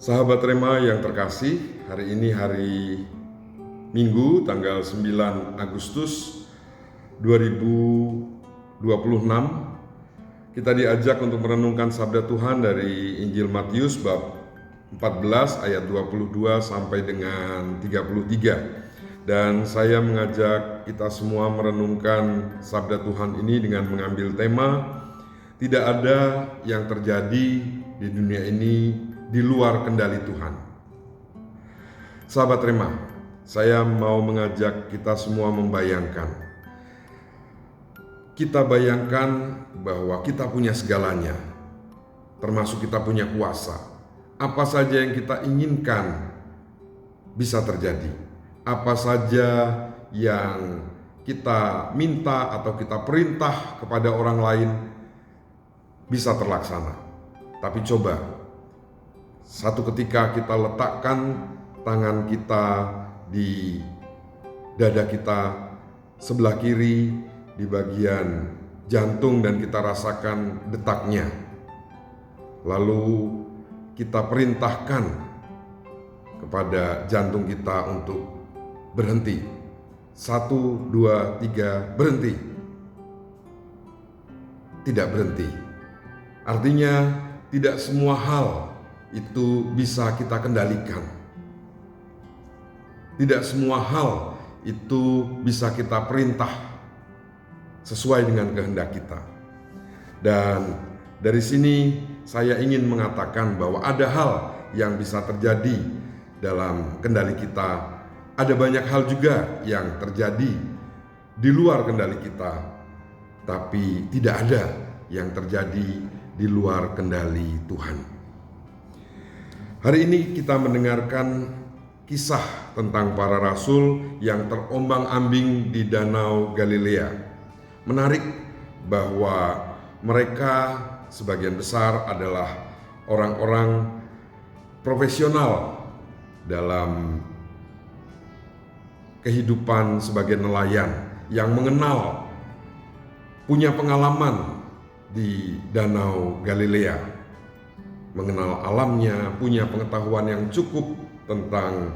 Sahabat Rema yang terkasih, hari ini hari Minggu tanggal 9 Agustus 2026. Kita diajak untuk merenungkan sabda Tuhan dari Injil Matius bab 14 ayat 22 sampai dengan 33. Dan saya mengajak kita semua merenungkan sabda Tuhan ini dengan mengambil tema tidak ada yang terjadi di dunia ini di luar kendali Tuhan. Sahabat Rema, saya mau mengajak kita semua membayangkan. Kita bayangkan bahwa kita punya segalanya, termasuk kita punya kuasa. Apa saja yang kita inginkan bisa terjadi. Apa saja yang kita minta atau kita perintah kepada orang lain bisa terlaksana. Tapi coba, satu ketika kita letakkan tangan kita di dada kita sebelah kiri di bagian jantung dan kita rasakan detaknya. Lalu kita perintahkan kepada jantung kita untuk berhenti. 1, 2, 3, berhenti. Tidak berhenti. Artinya tidak semua hal itu bisa kita kendalikan. Tidak semua hal itu bisa kita perintah sesuai dengan kehendak kita. Dan dari sini saya ingin mengatakan bahwa ada hal yang bisa terjadi dalam kendali kita. Ada banyak hal juga yang terjadi di luar kendali kita, tapi tidak ada yang terjadi di luar kendali Tuhan. Hari ini kita mendengarkan kisah tentang para rasul yang terombang-ambing di Danau Galilea. Menarik bahwa mereka sebagian besar adalah orang-orang profesional dalam kehidupan sebagai nelayan yang mengenal, punya pengalaman di Danau Galilea, mengenal alamnya, punya pengetahuan yang cukup tentang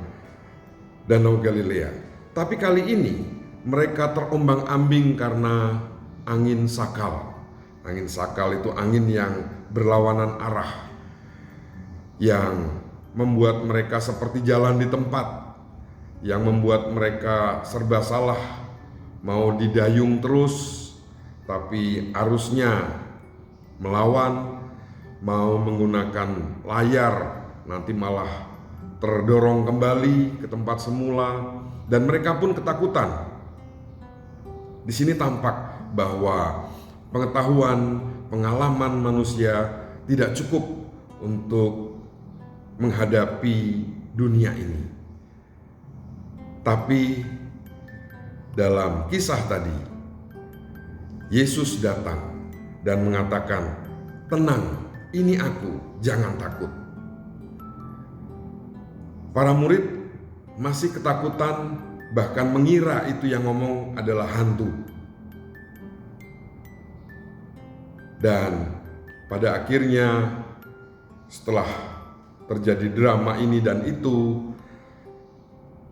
Danau Galilea. Tapi kali ini mereka terombang-ambing karena angin sakal. Angin sakal itu angin yang berlawanan arah, yang membuat mereka seperti jalan di tempat, yang membuat mereka serba salah, mau didayung terus, tapi arusnya melawan, mau menggunakan layar, nanti malah terdorong kembali ke tempat semula, dan mereka pun ketakutan. Di sini tampak bahwa pengetahuan, pengalaman manusia tidak cukup untuk menghadapi dunia ini. Tapi dalam kisah tadi, Yesus datang dan mengatakan, "Tenang, ini aku, jangan takut." Para murid masih ketakutan, bahkan mengira itu yang ngomong adalah hantu. Dan pada akhirnya setelah terjadi drama ini dan itu,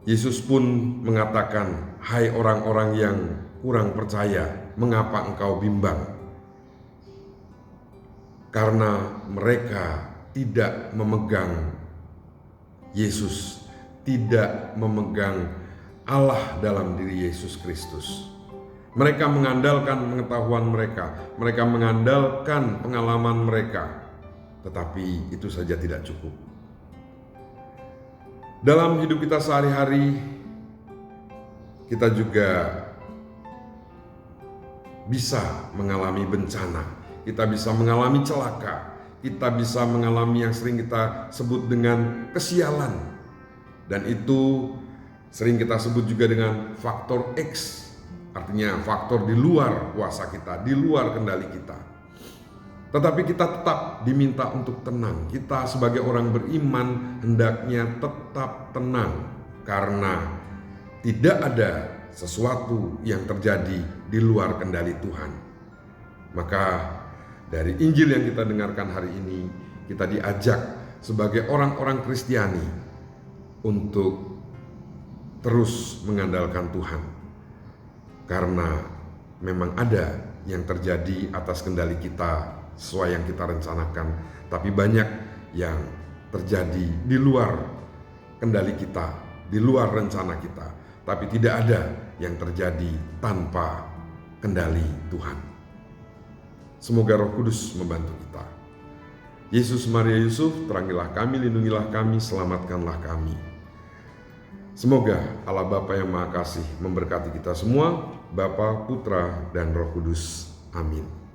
Yesus pun mengatakan, "Hai orang-orang yang kurang percaya, mengapa engkau bimbang?" Karena mereka tidak memegang Yesus, tidak memegang Allah dalam diri Yesus Kristus. Mereka mengandalkan pengetahuan mereka mengandalkan pengalaman mereka, tetapi itu saja tidak cukup. Dalam hidup kita sehari-hari, kita juga bisa mengalami bencana, kita bisa mengalami celaka, kita bisa mengalami yang sering kita sebut dengan kesialan. Dan itu sering kita sebut juga dengan faktor X, artinya faktor di luar kuasa kita, di luar kendali kita. Tetapi kita tetap diminta untuk tenang. Kita sebagai orang beriman hendaknya tetap tenang, karena tidak ada sesuatu yang terjadi di luar kendali Tuhan. Maka dari Injil yang kita dengarkan hari ini, kita diajak sebagai orang-orang Kristiani untuk terus mengandalkan Tuhan. Karena memang ada yang terjadi atas kendali kita sesuai yang kita rencanakan, tapi banyak yang terjadi di luar kendali kita, di luar rencana kita, tapi tidak ada yang terjadi tanpa kendali Tuhan. Semoga Roh Kudus membantu kita. Yesus, Maria, Yusuf, terangilah kami, lindungilah kami, selamatkanlah kami. Semoga Allah Bapa yang Maha Kasih memberkati kita semua, Bapa, Putra, dan Roh Kudus. Amin.